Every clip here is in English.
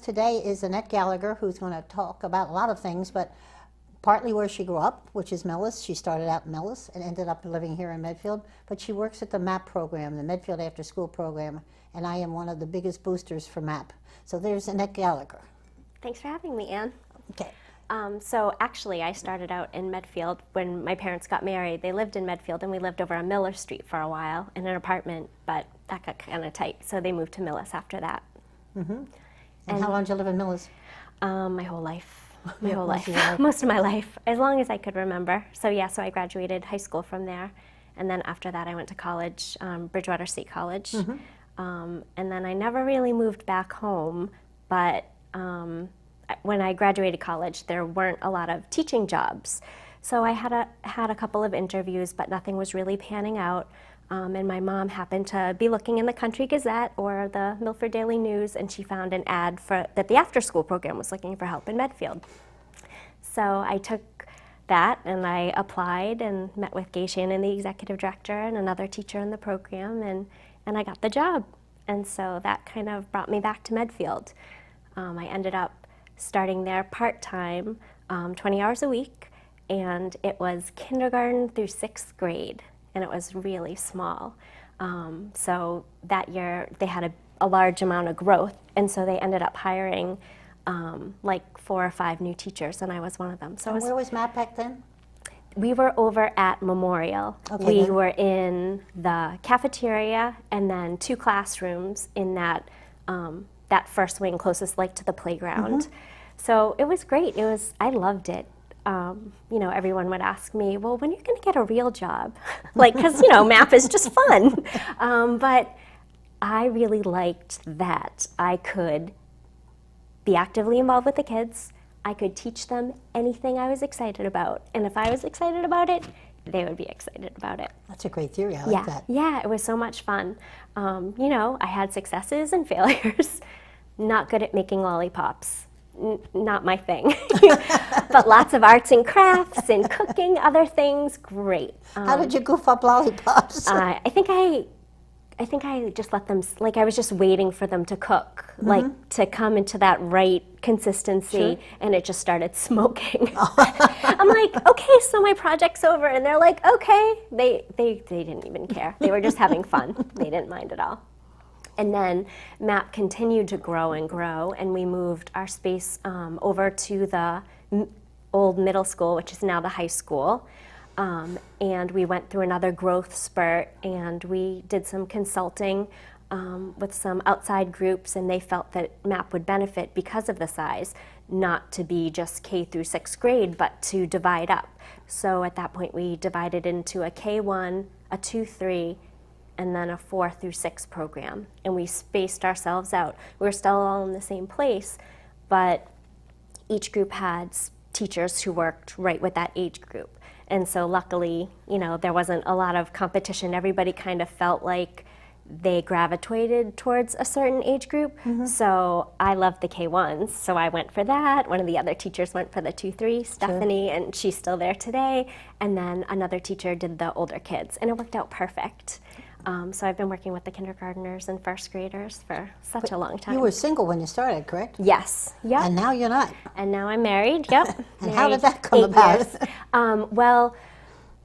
Today is Annette Gallagher, who's going to talk about a lot of things, but partly where she grew up, which is Millis. She started out in Millis and ended up living here in Medfield, but she works at the MAP program, the Medfield After School program, and I am one of the biggest boosters for MAP. So there's Annette Gallagher. Thanks for having me, Anne. Okay. So actually, I started out in Medfield when my parents got married. They lived in Medfield, and we lived over on Miller Street for a while in an apartment, but that got kind of tight, so they moved to Millis after that. Mm-hmm. And how long did you live in Millis? My whole life. My whole life. Most of my life, as long as I could remember. So yeah, so I graduated high school from there. And then after that, I went to college, Bridgewater State College. Mm-hmm. And then I never really moved back home. But when I graduated college, there weren't a lot of teaching jobs. So I had a couple of interviews, but nothing was really panning out. And my mom happened to be looking in the Country Gazette or the Milford Daily News, and she found an ad that the after-school program was looking for help in Medfield. So I took that and I applied and met with Gay Shannon, the executive director, and another teacher in the program, and I got the job. And so that kind of brought me back to Medfield. I ended up starting there part-time, 20 hours a week, and it was kindergarten through 6th grade. And it was really small. So that year they had a large amount of growth, and so they ended up hiring like 4 or 5 new teachers, and I was one of them. So where was MAP back then? We were over at Memorial. Okay, we were in the cafeteria and then 2 classrooms in that first wing closest like to the playground. Mm-hmm. So it was great. I loved it. You know, everyone would ask me, well, when are you going to get a real job? Like, because, you know, MAP is just fun. But I really liked that I could be actively involved with the kids. I could teach them anything I was excited about. And if I was excited about it, they would be excited about it. That's a great theory. I like that. Yeah, it was so much fun. You know, I had successes and failures. Not good at making lollipops. Not my thing, but lots of arts and crafts and cooking, other things, great. How did you goof up lollipops? I think I just let them, like I was just waiting for them to cook, mm-hmm. like to come into that right consistency, sure. And it just started smoking. I'm like, okay, so my project's over, and they're like, okay. They didn't even care. They were just having fun. They didn't mind at all. And then MAP continued to grow, and we moved our space over to the old middle school, which is now the high school. And we went through another growth spurt, and we did some consulting with some outside groups, and they felt that MAP would benefit because of the size, not to be just K through 6th grade, but to divide up. So at that point, we divided into a K1, a 2-3, and then a 4 through 6 program. And we spaced ourselves out. We were still all in the same place, but each group had teachers who worked right with that age group. And so luckily, you know, there wasn't a lot of competition. Everybody kind of felt like they gravitated towards a certain age group. Mm-hmm. So I loved the K1s, so I went for that. One of the other teachers went for the 2-3, Stephanie, sure. And she's still there today. And then another teacher did the older kids, and it worked out perfect. So I've been working with the kindergartners and 1st graders for such a long time. You were single when you started, correct? Yes. Yep. And now you're not. And now I'm married. Yep. And how did that come about? Well,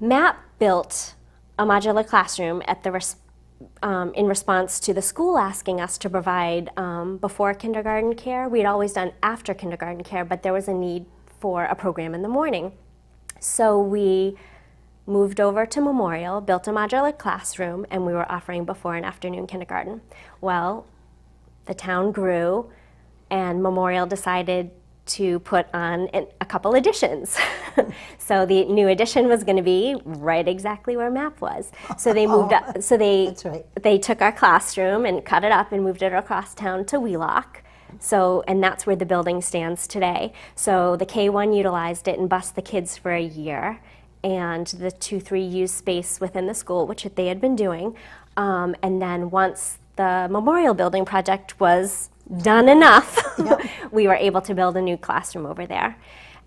MAP built a modular classroom at the in response to the school asking us to provide before kindergarten care. We'd always done after kindergarten care, but there was a need for a program in the morning. So we moved over to Memorial, built a modular classroom, and we were offering before and afternoon kindergarten. Well, the town grew, and Memorial decided to put on a couple additions. So the new addition was going to be right exactly where MAP was. So they moved up. So they took our classroom and cut it up and moved it across town to Wheelock. So, and that's where the building stands today. So the K1 utilized it and bused the kids for a year, and the 2-3 used space within the school, which they had been doing. And then once the memorial building project was done enough, we were able to build a new classroom over there.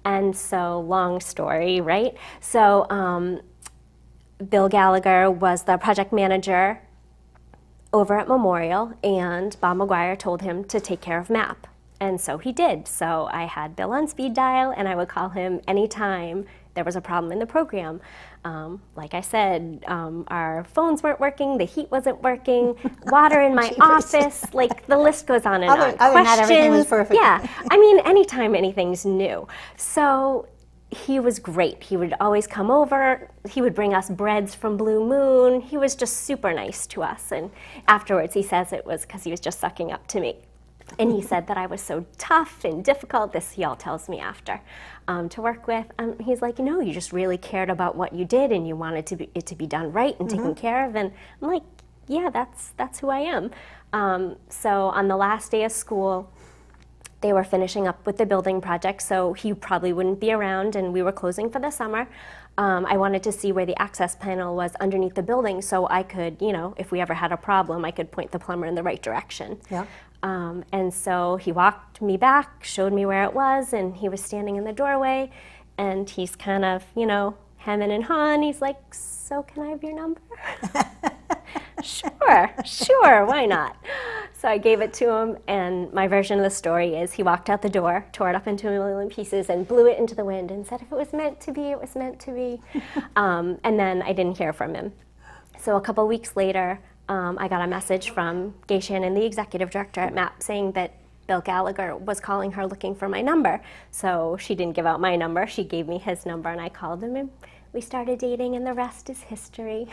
And so, long story, right? So Bill Gallagher was the project manager over at Memorial, and Bob McGuire told him to take care of MAP. And so he did. So I had Bill on speed dial, and I would call him anytime there was a problem in the program. Like I said, our phones weren't working, the heat wasn't working, water in my office, like the list goes on and on. Other than that, everything was perfect. Yeah, I mean, anytime anything's new. So he was great. He would always come over. He would bring us breads from Blue Moon. He was just super nice to us. And afterwards, he says it was because he was just sucking up to me. And he said that I was so tough and difficult, this he all tells me after, to work with. He's like, no, you just really cared about what you did and you wanted it to be done right and taken care of. And I'm like, yeah, that's who I am. So on the last day of school, they were finishing up with the building project, so he probably wouldn't be around, and we were closing for the summer. I wanted to see where the access panel was underneath the building so I could, if we ever had a problem, I could point the plumber in the right direction. Yeah. And so he walked me back, showed me where it was, and he was standing in the doorway, and he's kind of, hemming and hawing. He's like, so can I have your number? Sure, why not? So I gave it to him, and my version of the story is he walked out the door, tore it up into a million pieces, and blew it into the wind and said, if it was meant to be, it was meant to be. And then I didn't hear from him. So a couple weeks later, I got a message from Gay Shannon, the executive director at MAP, saying that Bill Gallagher was calling her looking for my number. So she didn't give out my number. She gave me his number, and I called him, and we started dating, and the rest is history.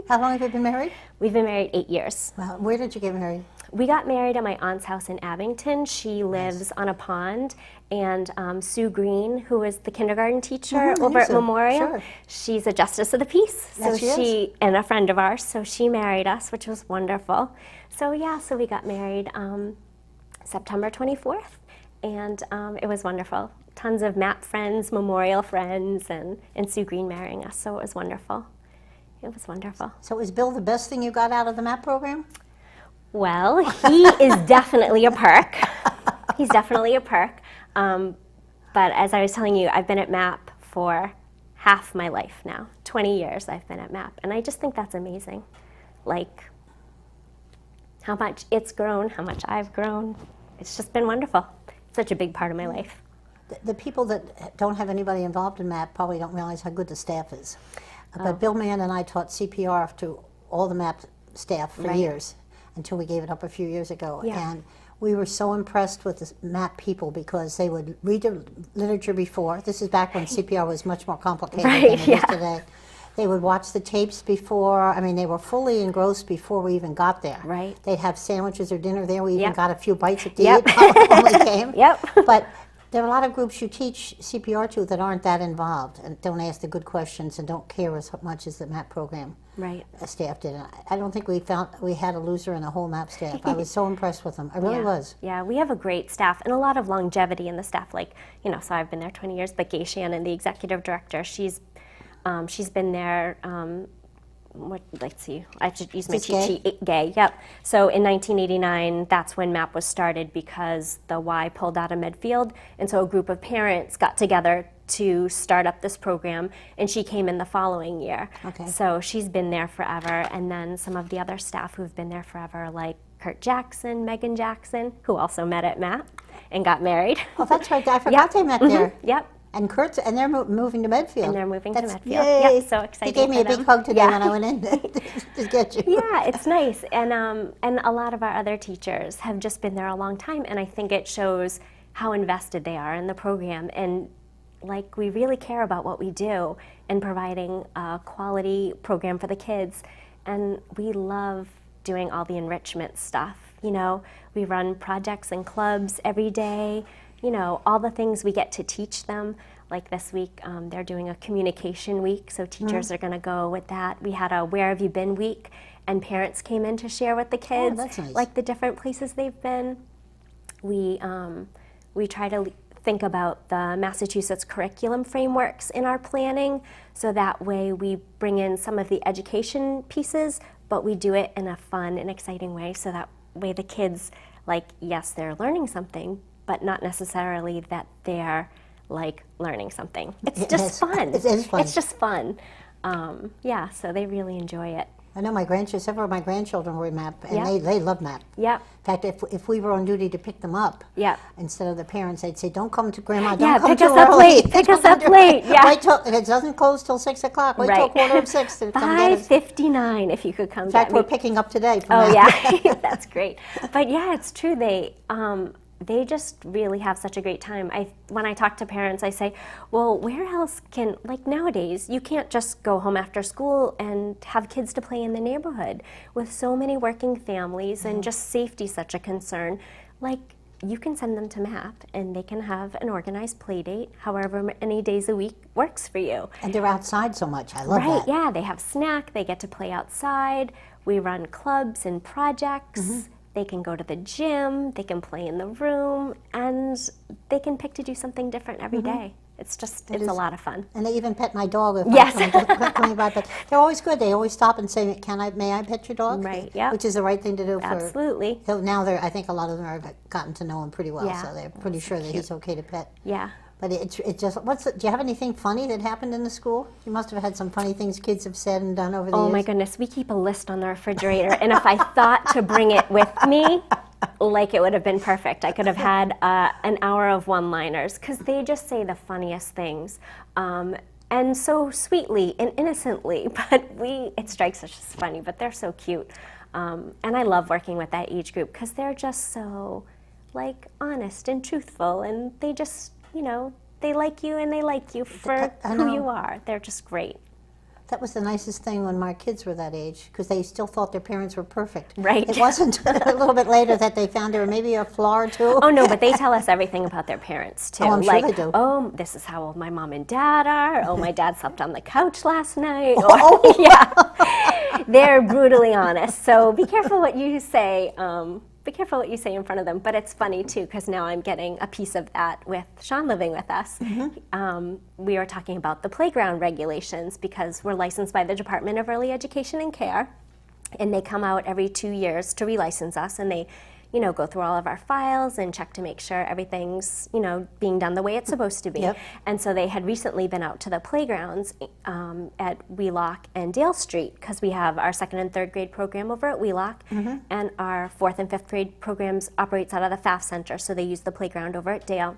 How long have you been married? We've been married 8 years. Well, where did you get married? We got married at my aunt's house in Abington. She lives on a pond, and Sue Green, who is the kindergarten teacher over at Memorial, she's a justice of the peace. So she and a friend of ours, so she married us, which was wonderful. So yeah, so we got married September 24th, and it was wonderful. Tons of MAP friends, Memorial friends, and Sue Green marrying us, so it was wonderful. It was wonderful. So is Bill the best thing you got out of the MAP program? Well, he is definitely a perk. He's definitely a perk. But as I was telling you, I've been at MAP for half my life now. 20 years I've been at MAP, and I just think that's amazing. Like, how much it's grown, how much I've grown. It's just been wonderful. It's such a big part of my life. The people that don't have anybody involved in MAP probably don't realize how good the staff is. But Bill Mann and I taught CPR to all the MAP staff for years, until we gave it up a few years ago. Yeah. And we were so impressed with the MAP people because they would read the literature before. This is back when CPR was much more complicated than it is today. They would watch the tapes before. I mean, they were fully engrossed before we even got there. Right. They'd have sandwiches or dinner there. We even got a few bites at the Yep. end when we came. Yep. But there are a lot of groups you teach CPR to that aren't that involved and don't ask the good questions and don't care as much as the MAP program staff did. And I don't think we had a loser in the whole MAP staff. I was so impressed with them. I really was. Yeah, we have a great staff and a lot of longevity in the staff. Like, so I've been there 20 years, but Gay Shannon, the executive director, she's been there. Let's see, I should use my cheat sheet. Gay, yep. So in 1989, that's when MAP was started because the Y pulled out of Medfield, and so a group of parents got together to start up this program, and she came in the following year. Okay. So she's been there forever, and then some of the other staff who've been there forever, like Kurt Jackson, Megan Jackson, who also met at MAP and got married. Oh, that's right. I forgot they met there. Yep. And Kurt's, and they're moving to Medfield. And they're moving to Medfield. Yay. Yep, so exciting. He gave me a big hug today when I went in to get you. Yeah, it's nice. And a lot of our other teachers have just been there a long time, and I think it shows how invested they are in the program. And like, we really care about what we do and providing a quality program for the kids. And we love doing all the enrichment stuff. We run projects and clubs every day. All the things we get to teach them. Like this week, they're doing a communication week, so teachers are going to go with that. We had a Where Have You Been week, and parents came in to share with the kids, that's nice. like the different places they've been. we try to think about the Massachusetts curriculum frameworks in our planning, so that way we bring in some of the education pieces, but we do it in a fun and exciting way, so that way the kids, like, yes, they're learning something, but not necessarily that they're like learning something. It's just fun. It is fun. It's just fun. Yeah, so they really enjoy it. I know several of my grandchildren were in MAP, and Yep. they love MAP. Yep. In fact, if we were on duty to pick them up, Yep. instead of the parents, they'd say, "Don't come to Grandma. Don't Yeah, come pick too us up early. late. Pick us up late. Yeah. Wait till it doesn't close till 6 o'clock. Wait till Right. 5:45 to come get us." 5:59 if you could come In fact, get me. we're picking up today. From Oh MAP. yeah, that's great. But yeah, it's true. They just really have such a great time. When I talk to parents, I say, well, where else can, like nowadays, you can't just go home after school and have kids to play in the neighborhood. With so many working families and just safety such a concern, like you can send them to MAP and they can have an organized play date however many days a week works for you. And they're outside so much. I love Right, that. yeah, they have snack, they get to play outside, we run clubs and projects, they can go to the gym, they can play in the room, and they can pick to do something different every day. It's just, it's a lot of fun. And they even pet my dog if Yes. I'm coming by. But they're always good. They always stop and say, may I pet your dog? Right, yeah. Which is the right thing to do. Absolutely. So now I think a lot of them have gotten to know him pretty well, Yeah. so they're pretty sure that he's okay to pet. Yeah. But it just, do you have anything funny that happened in the school? You must have had some funny things kids have said and done over the years. Oh my goodness, we keep a list on the refrigerator, and if I thought to bring it with me, like it would have been perfect. I could have had an hour of one-liners, because they just say the funniest things. And so sweetly and innocently, but it strikes us as funny, but they're so cute. And I love working with that age group, because they're just so, like, honest and truthful, and they just, they like you and they like you for who you are. They're just great. That was the nicest thing when my kids were that age, because they still thought their parents were perfect. Right. It wasn't a little bit later that they found there maybe a flaw or two. Oh no, but they tell us everything about their parents too. Oh, I'm like, sure they do. Oh, this is how old my mom and dad are. Oh, my dad slept on the couch last night. Oh. Or, yeah, they're brutally honest. So be careful what you say. Be careful what you say in front of them. But it's funny too, because now I'm getting a piece of that with Sean living with us. We were talking about the playground regulations, because we're licensed by the Department of Early Education and Care, and they come out every 2 years to relicense us, and they go through all of our files and check to make sure everything's, being done the way it's supposed to be. Yep. And so they had recently been out to the playgrounds at Wheelock and Dale Street, because we have our 2nd and 3rd grade program over at Wheelock, and our 4th and 5th grade programs operates out of the FAF Center, so they use the playground over at Dale.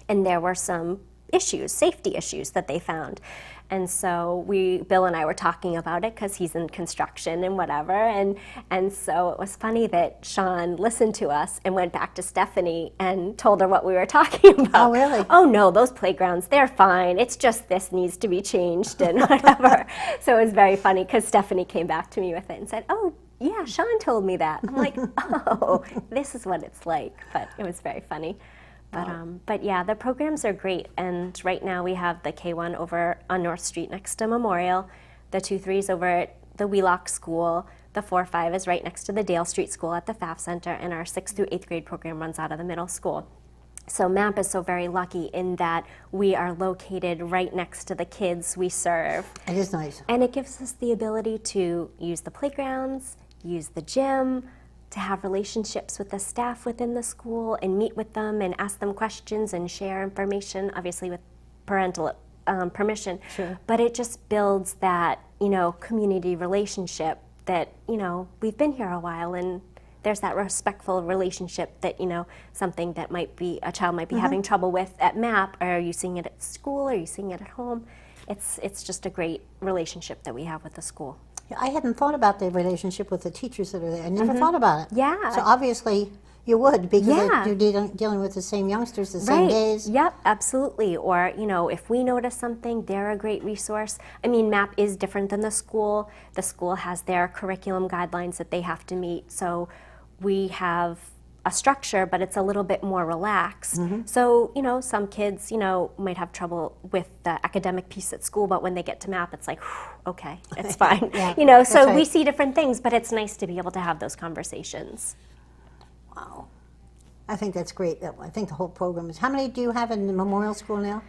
And there were some safety issues that they found. And so Bill and I were talking about it, because he's in construction and whatever, and so it was funny that Sean listened to us and went back to Stephanie and told her what we were talking about. Oh, really? Oh no, those playgrounds, they're fine. It's just this needs to be changed and whatever. So it was very funny, because Stephanie came back to me with it and said, oh, yeah, Sean told me that. I'm like, oh, this is what it's like. But it was very funny. But yeah, the programs are great, and right now we have the K1 over on North Street next to Memorial, the 2-3s over at the Wheelock School, the 4-5 is right next to the Dale Street School at the FAF Center, and our 6th through 8th grade program runs out of the middle school. So MAP is so very lucky in that we are located right next to the kids we serve. It is nice. And it gives us the ability to use the playgrounds, use the gym, to have relationships with the staff within the school and meet with them and ask them questions and share information, obviously with parental permission. Sure. But it just builds that, community relationship that, we've been here a while, and there's that respectful relationship that, something that a child might be having trouble with at MAP, or are you seeing it at school, or are you seeing it at home? It's just a great relationship that we have with the school. I hadn't thought about the relationship with the teachers that are there. I never thought about it. Yeah. So obviously you would, because Yeah. you're dealing with the same youngsters, the same days. Yep, absolutely. Or, if we notice something, they're a great resource. I mean, MAP is different than the school. The school has their curriculum guidelines that they have to meet. So we have a structure, but it's a little bit more relaxed. So, some kids, might have trouble with the academic piece at school, but when they get to MAP, it's like, whew, okay, it's fine. Yeah, So right. we see different things, but it's nice to be able to have those conversations. Wow. I think that's great. I think the whole program is. How many do you have in the Memorial School now?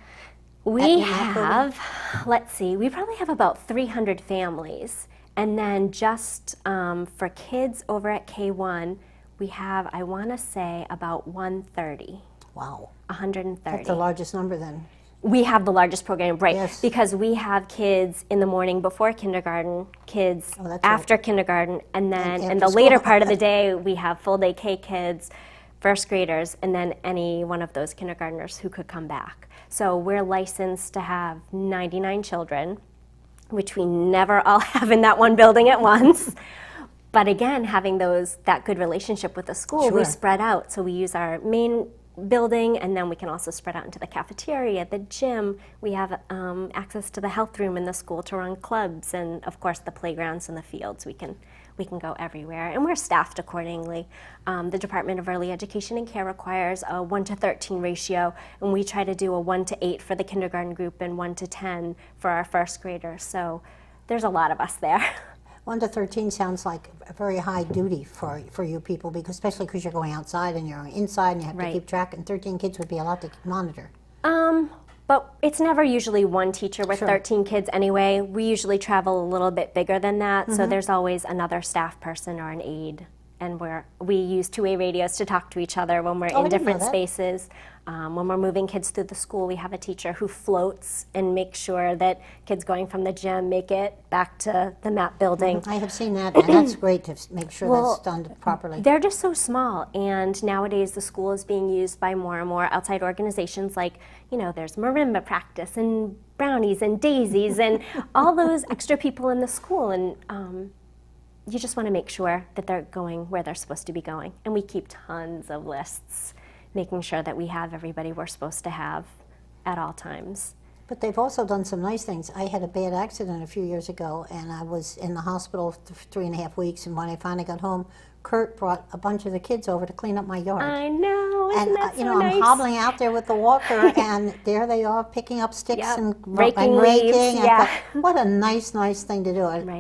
We have, let's see, we probably have about 300 families. And then just for kids over at K1, we have, I want to say, about 130. Wow. 130. That's the largest number then. We have the largest program, right? Yes. Because we have kids in the morning before kindergarten, kids after kindergarten, and then in the later part of the day, we have full day K kids, first graders, and then any one of those kindergartners who could come back. So we're licensed to have 99 children, which we never all have in that one building at once. But again, having that good relationship with the school, we spread out. So we use our main building, and then we can also spread out into the cafeteria, the gym. We have access to the health room in the school to run clubs, and of course the playgrounds and the fields. We can go everywhere, and we're staffed accordingly. The Department of Early Education and Care requires a 1 to 13 ratio, and we try to do a 1 to 8 for the kindergarten group and 1 to 10 for our first graders. So there's a lot of us there. 1 to 13 sounds like a very high duty for you people, because especially because you're going outside and you're inside and you have to keep track, and 13 kids would be a lot to monitor. But it's never usually one teacher with 13 kids anyway. We usually travel a little bit bigger than that, so there's always another staff person or an aide. And we use two-way radios to talk to each other when we're in different spaces. When we're moving kids through the school, we have a teacher who floats and makes sure that kids going from the gym make it back to the MAP building. I have seen that, and that's great to make sure that's done properly. They're just so small, and nowadays the school is being used by more and more outside organizations, like, there's marimba practice and brownies and daisies and all those extra people in the school, and you just want to make sure that they're going where they're supposed to be going. And we keep tons of lists, making sure that we have everybody we're supposed to have at all times. But they've also done some nice things. I had a bad accident a few years ago, and I was in the hospital for 3.5 weeks, and when I finally got home, Kurt brought a bunch of the kids over to clean up my yard. I know, isn't that so nice? I'm hobbling out there with the walker, and there they are picking up sticks and raking. Thought, what a nice thing to do. A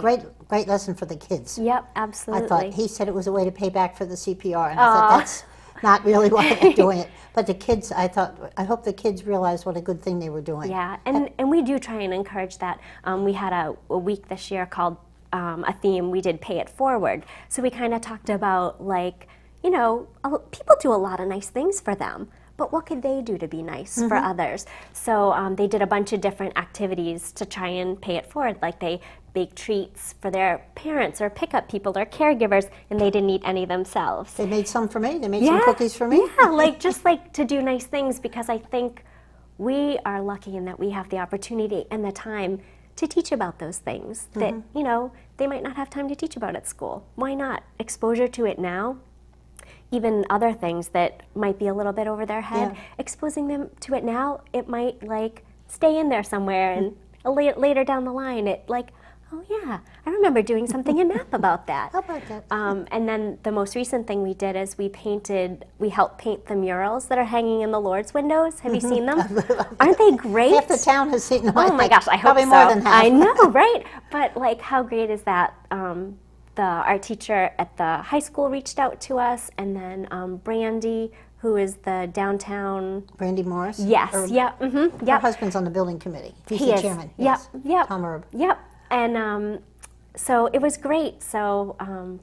great lesson for the kids. Yep, absolutely. I thought, he said it was a way to pay back for the CPR, and I thought, that's not really why they're doing it. But the kids, I hope the kids realized what a good thing they were doing. Yeah, and we do try and encourage that. We had a week this year called a theme, we did Pay It Forward. So we kind of talked about, people do a lot of nice things for them, but what could they do to be nice for others? So they did a bunch of different activities to try and pay it forward, like they bake treats for their parents or pickup people or caregivers, and they didn't eat any themselves. They made some for me. They made some cookies for me. Yeah, just to do nice things, because I think we are lucky in that we have the opportunity and the time to teach about those things that, they might not have time to teach about at school. Why not? Exposure to it now, even other things that might be a little bit over their head, exposing them to it now, it might stay in there somewhere, and later down the line, oh yeah, I remember doing something in math about that. How about that? And then the most recent thing we did is we helped paint the murals that are hanging in the Lord's windows. Have you seen them? Aren't they great? Half the town has seen them. Oh my gosh, I hope Probably so. more than half. I know, right? But how great is that? The art teacher at the high school reached out to us, and then Brandy, who is the downtown... Brandy Morris? Yes, Her husband's on the building committee. He's the chairman. Yep. Tom Erb. Yep. And so it was great. So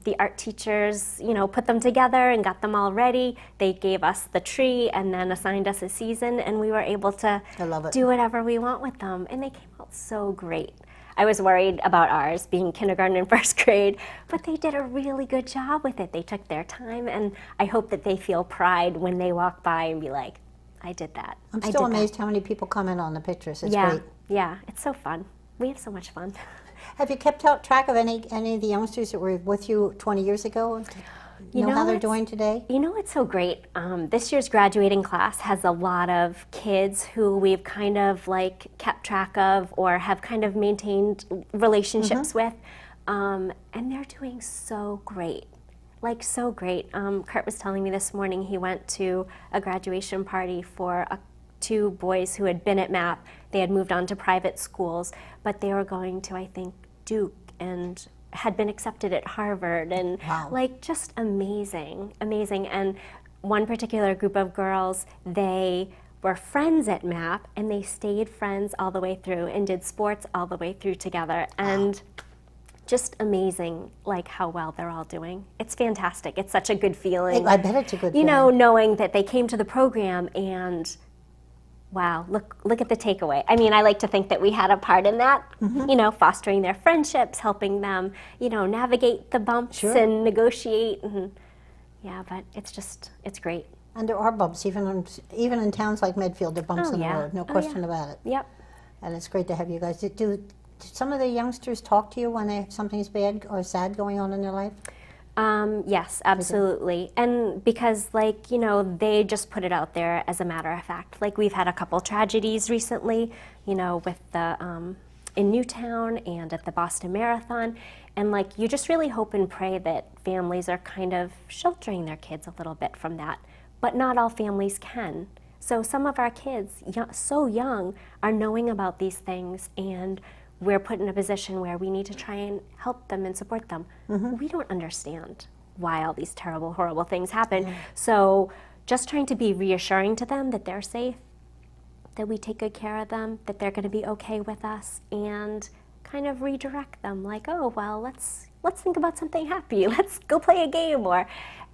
the art teachers, put them together and got them all ready. They gave us the tree and then assigned us a season, and we were able to do whatever we want with them. And they came out so great. I was worried about ours being kindergarten and first grade, but they did a really good job with it. They took their time, and I hope that they feel pride when they walk by and be like, I did that. I'm still amazed how many people comment on the pictures. It's great. Yeah, it's so fun. We have so much fun. Have you kept track of any of the youngsters that were with you 20 years ago? You know how they're doing today? It's so great. This year's graduating class has a lot of kids who we've kind of kept track of or have kind of maintained relationships with, and they're doing so great. So great. Kurt was telling me this morning he went to a graduation party for two boys who had been at MAP. They had moved on to private schools, but they were going to, I think, Duke, and had been accepted at Harvard, and just amazing. And one particular group of girls, they were friends at MAP, and they stayed friends all the way through and did sports all the way through together. And just amazing, like, how well they're all doing. It's fantastic. It's such a good feeling. I bet it's a good feeling. You know, knowing that they came to the program and, wow, look at the takeaway. I mean, I like to think that we had a part in that, you know, fostering their friendships, helping them, you know, navigate the bumps and negotiate. And, yeah, but it's great. And there are bumps, even in towns like Medfield, there are bumps in the road, no question about it. Yep. And it's great to have you guys. Do some of the youngsters talk to you when something's bad or sad going on in their life? Yes, absolutely. And because, like, you know, they just put it out there as a matter of fact. Like, we've had a couple tragedies recently, you know, with the, in Newtown and at the Boston Marathon. And, like, you just really hope and pray that families are kind of sheltering their kids a little bit from that. But not all families can. So some of our kids, so young, are knowing about these things, and we're put in a position where we need to try and help them and support them. We don't understand why all these terrible, horrible things happen. So just trying to be reassuring to them that they're safe, that we take good care of them, that they're going to be okay with us, and kind of redirect them, like, oh, well, let's think about something happy. Let's go play a game,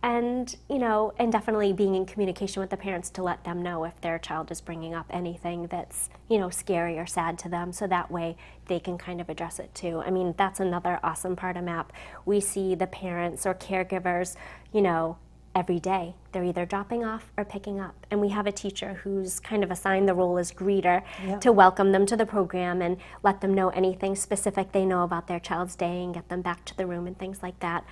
and, you know, and definitely being in communication with the parents to let them know if their child is bringing up anything that's, you know, scary or sad to them, so that way they can kind of address it too. I mean, that's another awesome part of MAP. We see the parents or caregivers, you know, every day. They're either dropping off or picking up. And we have a teacher who's kind of assigned the role as greeter to welcome them to the program and let them know anything specific they know about their child's day and get them back to the room and things like that.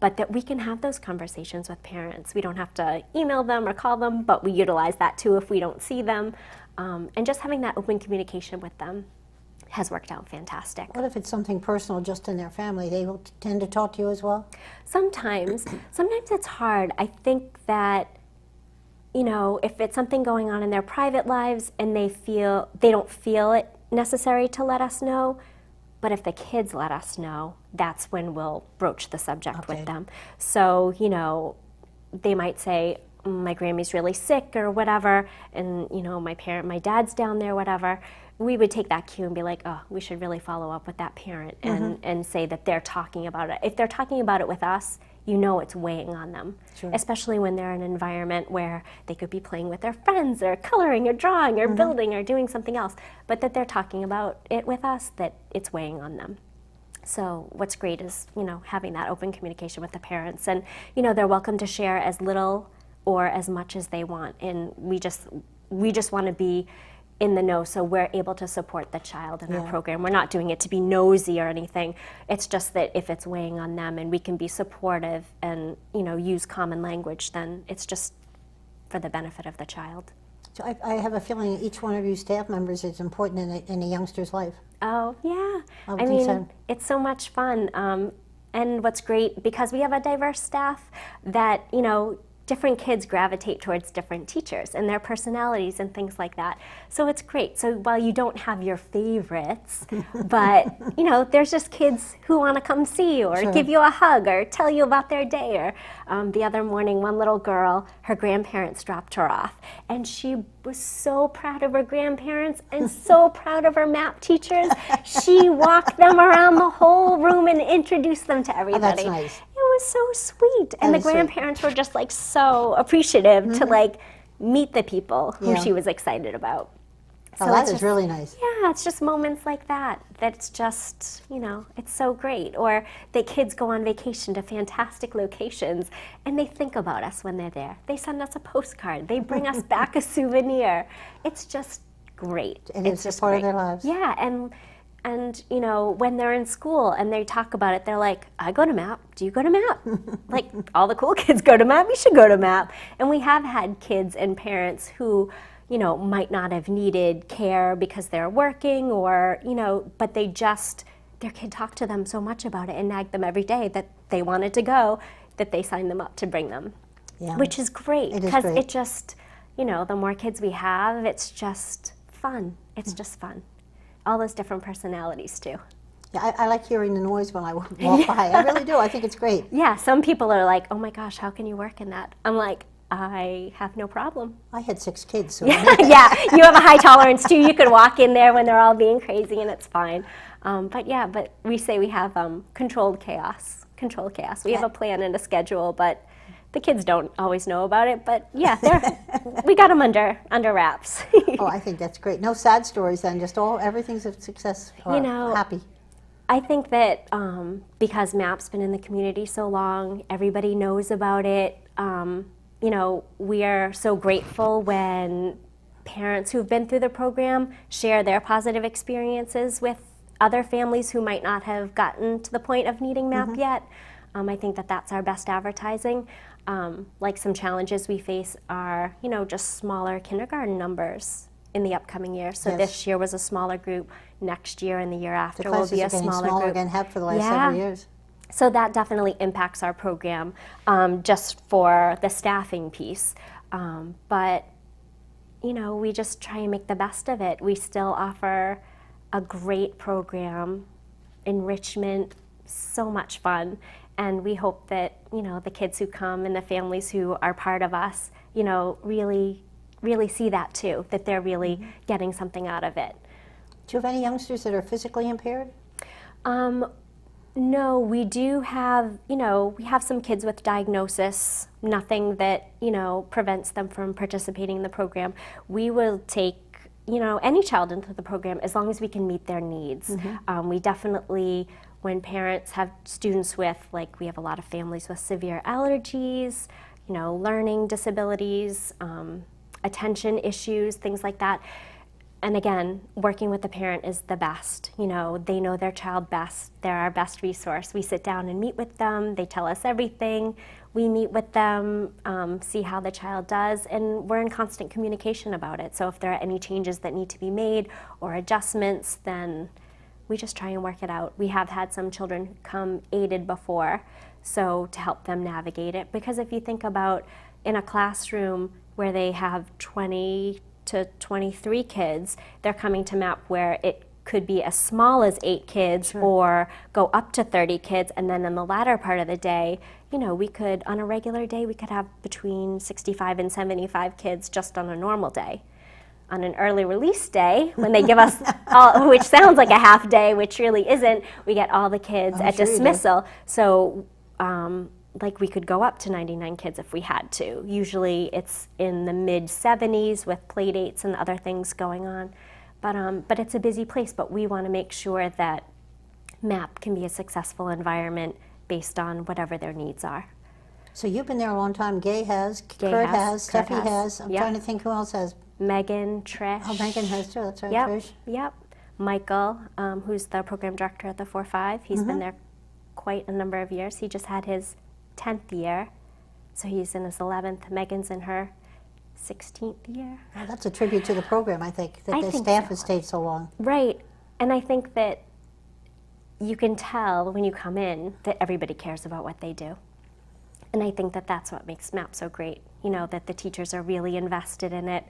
But that we can have those conversations with parents. We don't have to email them or call them, but we utilize that too if we don't see them. And just having that open communication with them has worked out fantastic. What if it's something personal just in their family? They will tend to talk to you as well? Sometimes it's hard. I think that, you know, if it's something going on in their private lives and they don't feel it necessary to let us know, but if the kids let us know, that's when we'll broach the subject with them. So, you know, they might say, my Grammy's really sick or whatever, and, you know, my dad's down there, whatever. We would take that cue and be like, oh, we should really follow up with that parent and say that they're talking about it. If they're talking about it with us, you know it's weighing on them, especially when they're in an environment where they could be playing with their friends or coloring or drawing or building or doing something else, but that they're talking about it with us, that it's weighing on them. So what's great is, you know, having that open communication with the parents, and, you know, they're welcome to share as little or as much as they want, and we just want to be in the know, so we're able to support the child in our program. We're not doing it to be nosy or anything. It's just that if it's weighing on them and we can be supportive and, you know, use common language, then it's just for the benefit of the child. So I have a feeling each one of you staff members is important in a youngster's life. Oh, yeah. I mean, it's so much fun. And what's great, because we have a diverse staff, that, you know, different kids gravitate towards different teachers and their personalities and things like that. So it's great. So while you don't have your favorites, but, you know, there's just kids who want to come see you or give you a hug or tell you about their day. Or the other morning, one little girl, her grandparents dropped her off, and she was so proud of her grandparents and so proud of her MAP teachers. She walked them around the whole room and introduced them to everybody. Oh, that's nice. It was so sweet, and the grandparents were just like so appreciative to like meet the people who she was excited about. So that is really nice. Yeah, it's just moments like that that's just, you know, it's so great. Or the kids go on vacation to fantastic locations and they think about us when they're there. They send us a postcard. They bring us back a souvenir. It's just great. And it's just part of their lives. Yeah, and you know, when they're in school and they talk about it, they're like, I go to MAP. Do you go to MAP? Like, all the cool kids go to MAP. You should go to MAP. And we have had kids and parents who, you know, might not have needed care because they're working or, you know, but they just, their kid talked to them so much about it and nagged them every day that they wanted to go, that they signed them up to bring them, which is great. Because it just, you know, the more kids we have, it's just fun. It's just fun. All those different personalities too. Yeah, I like hearing the noise when I walk by. I really do. I think it's great. Yeah, some people are like, oh my gosh, how can you work in that? I'm like, I have no problem. I had 6 kids, so Yeah, you have a high tolerance too. You could walk in there when they're all being crazy and it's fine. But we say we have controlled chaos. Controlled chaos. We have a plan and a schedule, but the kids don't always know about it. But yeah, we got them under wraps. Oh, I think that's great. No sad stories then, just everything's a success or happy. I think that because MAP's been in the community so long, everybody knows about it. We are so grateful when parents who've been through the program share their positive experiences with other families who might not have gotten to the point of needing MAP yet. I think that that's our best advertising. Like some challenges we face are, just smaller kindergarten numbers in the upcoming year. So this year was a smaller group. Next year and the year after will be a smaller group. Again, have for the last several years. So that definitely impacts our program just for the staffing piece. But, we just try and make the best of it. We still offer a great program, enrichment, so much fun. And we hope that, the kids who come and the families who are part of us, really see that too, that they're really getting something out of it. Do you have any youngsters that are physically impaired? No, we do have, we have some kids with diagnosis, nothing that, prevents them from participating in the program. We will take, any child into the program as long as we can meet their needs. We definitely, when parents have students with, we have a lot of families with severe allergies, learning disabilities, attention issues, things like that. And again, working with the parent is the best. They know their child best. They're our best resource. We sit down and meet with them. They tell us everything. We meet with them, see how the child does, and we're in constant communication about it. So if there are any changes that need to be made or adjustments, then we just try and work it out. We have had some children come aided before, so to help them navigate it. Because if you think about in a classroom where they have 20 to 23 kids, they're coming to MAP where it could be as small as 8 kids or go up to 30 kids, and then in the latter part of the day, we could, on a regular day, we could have between 65 and 75 kids just on a normal day. On an early release day, when they give us all, which sounds like a half day, which really isn't, we get all the kids at dismissal. So we could go up to 99 kids if we had to. Usually it's in the mid-70s with play dates and other things going on. But it's a busy place, but we want to make sure that MAP can be a successful environment based on whatever their needs are. So you've been there a long time. Kurt has, Steffi has. I'm trying to think who else has. Megan, Trish. Oh, Megan has too, that's right, Trish. Yep. Michael, who's the program director at the 4-5, he's been there quite a number of years. He just had his 10th year, so he's in his 11th. Megan's in her 16th year. Well, that's a tribute to the program, I think, that the staff has stayed so long. Right, and I think that you can tell when you come in that everybody cares about what they do. And I think that that's what makes MAP so great, that the teachers are really invested in it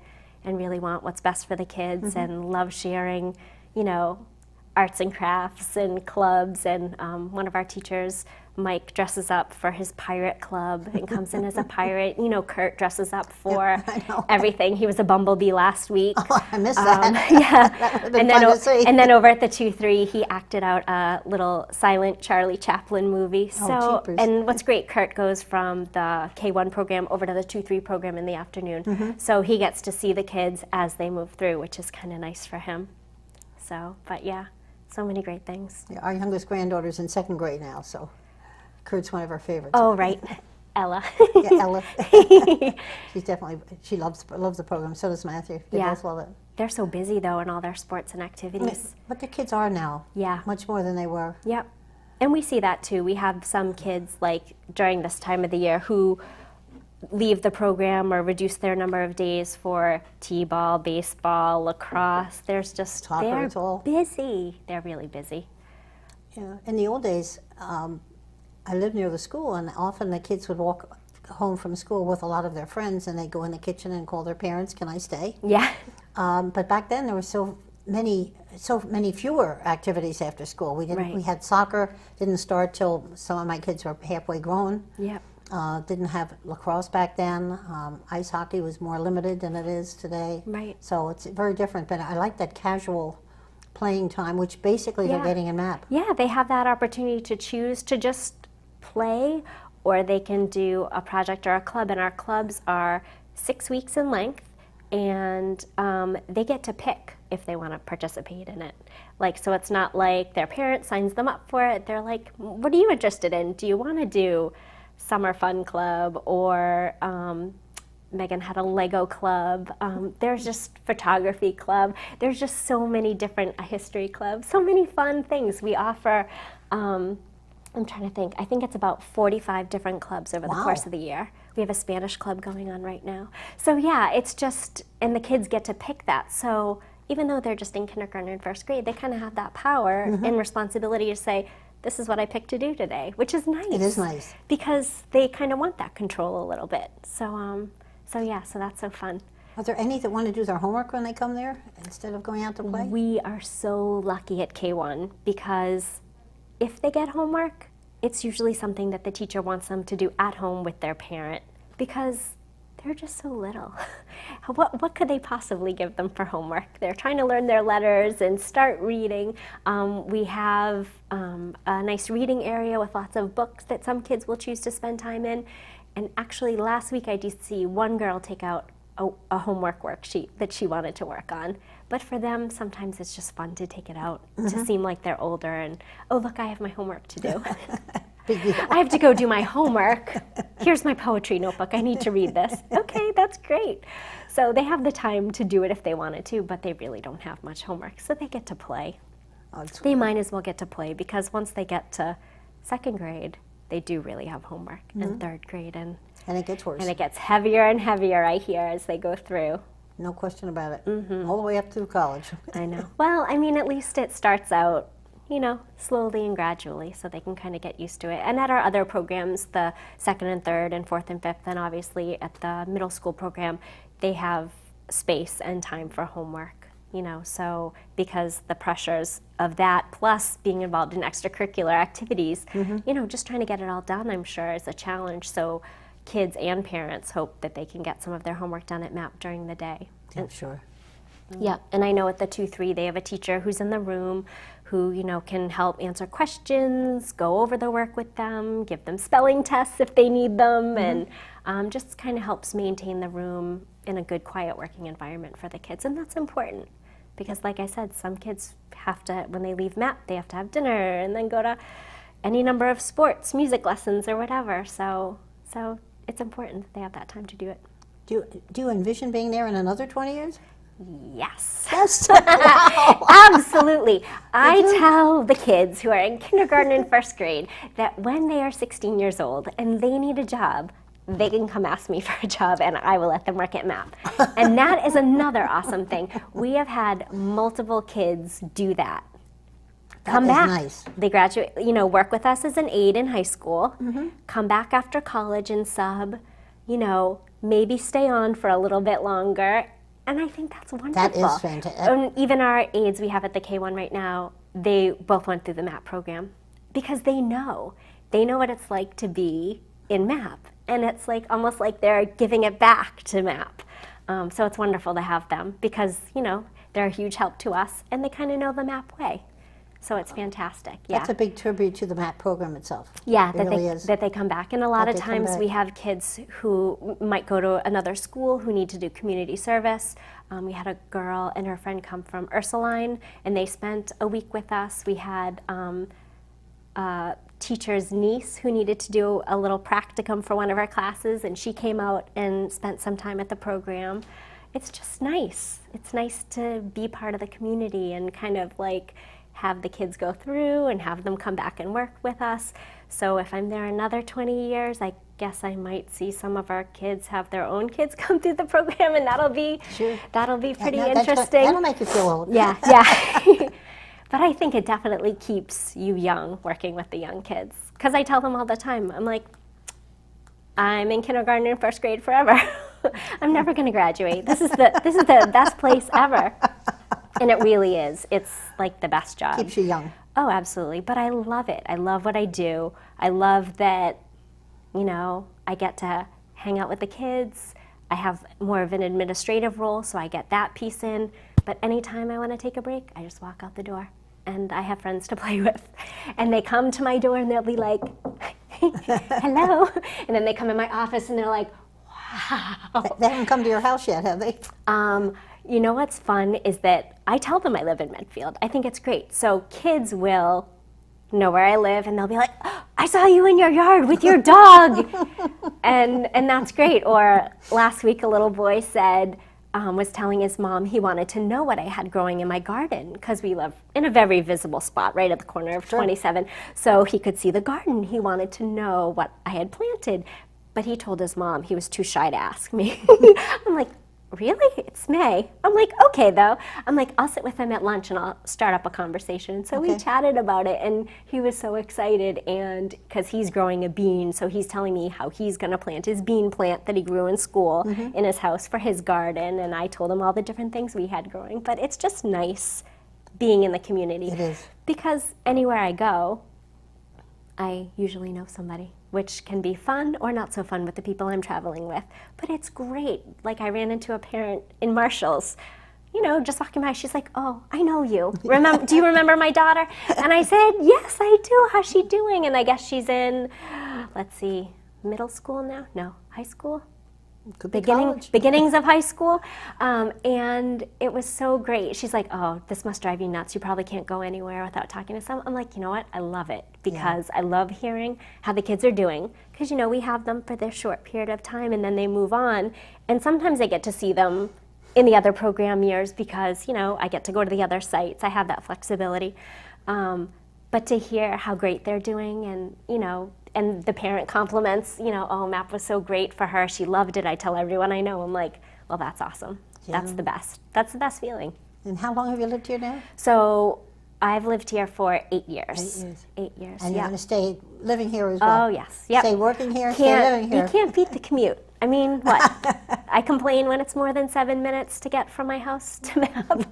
and really want what's best for the kids and love sharing, arts and crafts and clubs. And one of our teachers, Mike, dresses up for his pirate club and comes in as a pirate. Kurt dresses up for everything. He was a bumblebee last week. Oh, I missed that. Yeah. That fun to see. And then over at the 2-3, he acted out a little silent Charlie Chaplin movie. And what's great, Kurt goes from the K1 program over to the 2-3 program in the afternoon. So he gets to see the kids as they move through, which is kind of nice for him. But yeah, so many great things. Yeah, our youngest granddaughter's in 2nd grade now, so Kurt's one of our favorites. Oh, right. Ella. Yeah, Ella. She loves the program. So does Matthew. They both love it. They're so busy, though, in all their sports and activities. But the kids are now. Yeah. Much more than they were. Yep. And we see that, too. We have some kids, during this time of the year, who leave the program or reduce their number of days for t-ball, baseball, lacrosse. They're busy. They're really busy. Yeah. In the old days, I lived near the school, and often the kids would walk home from school with a lot of their friends, and they'd go in the kitchen and call their parents, "Can I stay?" Yeah. But back then there were so many fewer activities after school. We had soccer, didn't start till some of my kids were halfway grown. Yep. Didn't have lacrosse back then. Ice hockey was more limited than it is today. Right. So it's very different. But I like that casual playing time, which basically they're getting in MAP. Yeah, they have that opportunity to choose to just play, or they can do a project or a club. And our clubs are 6 weeks in length, and they get to pick if they want to participate in it. Like, so it's not like their parent signs them up for it. They're like, what are you interested in? Do you want to do summer fun club, or Megan had a Lego club. There's just photography club. There's just so many different, a history club, so many fun things we offer. I'm trying to think. I think it's about 45 different clubs over the course of the year. We have a Spanish club going on right now. So yeah, it's just, and the kids get to pick that. So even though they're just in kindergarten and first grade, they kind of have that power and responsibility to say, this is what I picked to do today, which is nice. It is nice. Because they kind of want that control a little bit. So yeah, so that's so fun. Are there any that want to do their homework when they come there instead of going out to play? We are so lucky at K1 because if they get homework, it's usually something that the teacher wants them to do at home with their parent because they're just so little. What could they possibly give them for homework? They're trying to learn their letters and start reading. We have a nice reading area with lots of books that some kids will choose to spend time in. And actually last week I did see one girl take out a homework worksheet that she wanted to work on. But for them, sometimes it's just fun to take it out to seem like they're older and, oh, look, I have my homework to do. I have to go do my homework. Here's my poetry notebook. I need to read this. Okay, that's great. So they have the time to do it if they wanted to, but they really don't have much homework, so they get to play. They might as well get to play because once they get to second grade, they do really have homework in third grade. And it gets worse. And it gets heavier and heavier, I hear, as they go through. No question about it. All the way up through college. I know. Well, I mean, at least it starts out, you know, slowly and gradually so they can kind of get used to it. And at our other programs, the second and third and fourth and fifth, and obviously at the middle school program, they have space and time for homework. You know, so because the pressures of that plus being involved in extracurricular activities, you know, just trying to get it all done, I'm sure, is a challenge. So kids and parents hope that they can get some of their homework done at MAP during the day. I'm sure. Yeah, and I know at the 2-3 they have a teacher who's in the room who, you know, can help answer questions, go over the work with them, give them spelling tests if they need them, and just kind of helps maintain the room in a good, quiet working environment for the kids, and that's important. Because like I said, some kids have to, when they leave MAP, they have to have dinner and then go to any number of sports, music lessons or whatever. So it's important that they have that time to do it. Do you envision being there in another 20 years? Yes. Yes. Wow. Absolutely. I tell the kids who are in kindergarten and first grade that when they are 16 years old and they need a job, they can come ask me for a job and I will let them work at MAP. And that is another awesome thing. We have had multiple kids do that. Come back. Nice. They graduate, you know, work with us as an aide in high school, come back after college and sub, you know, maybe stay on for a little bit longer. And I think that's wonderful. That is fantastic. And even our aides we have at the K1 right now, they both went through the MAP program because they know what it's like to be in MAP. And it's like almost like they're giving it back to MAP. So it's wonderful to have them because, you know, they're a huge help to us and they kind of know the MAP way. So it's fantastic. Yeah. That's a big tribute to the MAP program itself. Yeah, it really is. That they come back. And a lot of times we have kids who might go to another school who need to do community service. We had a girl and her friend come from Ursuline and they spent a week with us. We had teacher's niece who needed to do a little practicum for one of our classes and she came out and spent some time at the program. It's just nice. It's nice to be part of the community and kind of like have the kids go through and have them come back and work with us. So if I'm there another 20 years, I guess I might see some of our kids have their own kids come through the program and that'll be pretty interesting. That'll make you feel old. Yeah, yeah. But I think it definitely keeps you young working with the young kids. Because I tell them all the time, I'm like, I'm in kindergarten and first grade forever. I'm never going to graduate. This is the best place ever. And it really is. It's like the best job. Keeps you young. Oh, absolutely. But I love it. I love what I do. I love that, you know, I get to hang out with the kids. I have more of an administrative role, so I get that piece in. But anytime I want to take a break, I just walk out the door. And I have friends to play with. And they come to my door and they'll be like, hello. And then they come in my office and they're like, wow. They haven't come to your house yet, have they? You know what's fun is that I tell them I live in Medfield. I think it's great. So kids will know where I live and they'll be like, oh, I saw you in your yard with your dog. and that's great. Or last week a little boy said, was telling his mom he wanted to know what I had growing in my garden because we live in a very visible spot right at the corner of 27. So he could see the garden. He wanted to know what I had planted. But he told his mom he was too shy to ask me. I'm like, really? It's May. I'm like, okay, though. I'm like, I'll sit with him at lunch and I'll start up a conversation. So we chatted about it, and he was so excited, and because he's growing a bean, so he's telling me how he's going to plant his bean plant that he grew in school in his house for his garden, and I told him all the different things we had growing. But it's just nice being in the community. It is. Because anywhere I go, I usually know somebody, which can be fun or not so fun with the people I'm traveling with. But it's great. Like I ran into a parent in Marshall's, you know, just walking by. She's like, oh, I know you. Do you remember my daughter? And I said, yes, I do. How's she doing? And I guess she's in, let's see, middle school now? No, high school? Could be college. Beginnings of high school, and it was so great. She's like, oh, this must drive you nuts. You probably can't go anywhere without talking to someone. I'm like, you know what? I love it because I love hearing how the kids are doing because, you know, we have them for this short period of time and then they move on. And sometimes I get to see them in the other program years because, you know, I get to go to the other sites. I have that flexibility. But to hear how great they're doing and, you know, and the parent compliments, you know, oh, MAP was so great for her. She loved it. I tell everyone I know. I'm like, well, that's awesome. Yeah. That's the best. That's the best feeling. And how long have you lived here now? So I've lived here for 8 years. 8 years. 8 years, And you're going to stay living here as well? Oh, yes. Yep. Stay working here, stay living here. You can't beat the commute. I mean, what? I complain when it's more than 7 minutes to get from my house to MAP.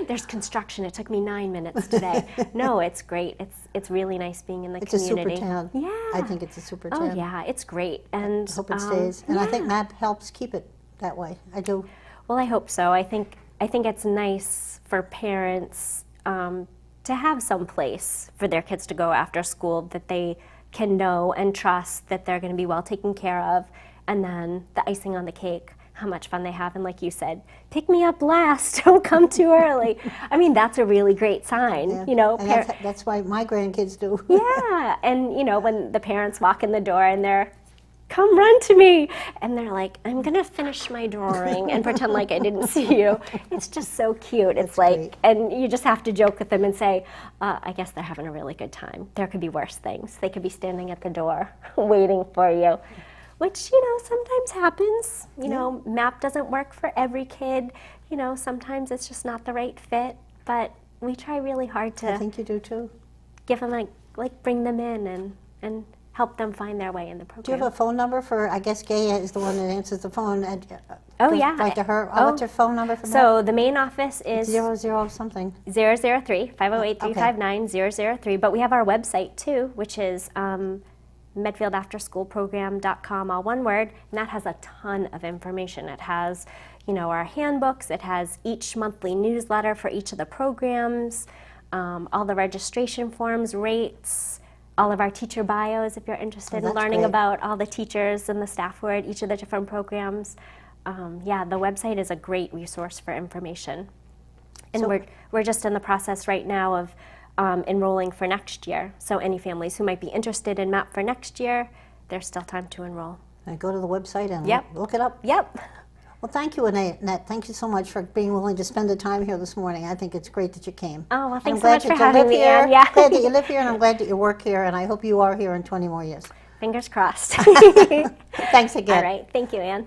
There's construction. It took me 9 minutes today. No, it's great. It's really nice being in the community. It's a super town. Yeah. I think it's a super town. Oh, yeah. It's great. And I hope it stays. And I think MAP helps keep it that way. I do. Well, I hope so. I think it's nice for parents to have some place for their kids to go after school that they can know and trust that they're going to be well taken care of. And then the icing on the cake, how much fun they have. And like you said, pick me up last, don't come too early. I mean, that's a really great sign, Yeah. you know. And that's why my grandkids do. Yeah, and you know, when the parents walk in the door and they're, come run to me, and they're like, I'm gonna finish my drawing and pretend like I didn't see you. It's just so cute. It's That's like, great. and you just have to joke with them and say, I guess they're having a really good time. There could be worse things. They could be standing at the door waiting for you. Which, you know, sometimes happens. You know, MAP doesn't work for every kid. You know, sometimes it's just not the right fit. But we try really hard to I think you do too. give them, like bring them in and help them find their way in the program. Do you have a phone number for, I guess Gay is the one that answers the phone. Oh, yeah. Right to her. Oh. What's her phone number for So the main office is 00 something. 003 508 003, but we have our website too, which is medfieldafterschoolprogram.com, all one word, and that has a ton of information. It has, you know, our handbooks, it has each monthly newsletter for each of the programs, all the registration forms, rates, all of our teacher bios if you're interested in learning about all the teachers and the staff who are at each of the different programs. Yeah, the website is a great resource for information. And we're just in the process right now of enrolling for next year. So any families who might be interested in MAP for next year, there's still time to enroll. And go to the website and Yep. look it up. Yep. Well, thank you, Annette. Thank you so much for being willing to spend the time here this morning. I think it's great that you came. Oh, well, thanks I'm so glad much for that you having live me, here. Ann. Yeah. Glad that you live here, and I'm glad that you work here, and I hope you are here in 20 more years. Fingers crossed. Thanks again. All right. Thank you, Ann.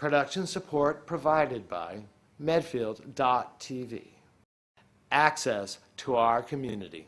Production support provided by Medfield.tv. Access to our community.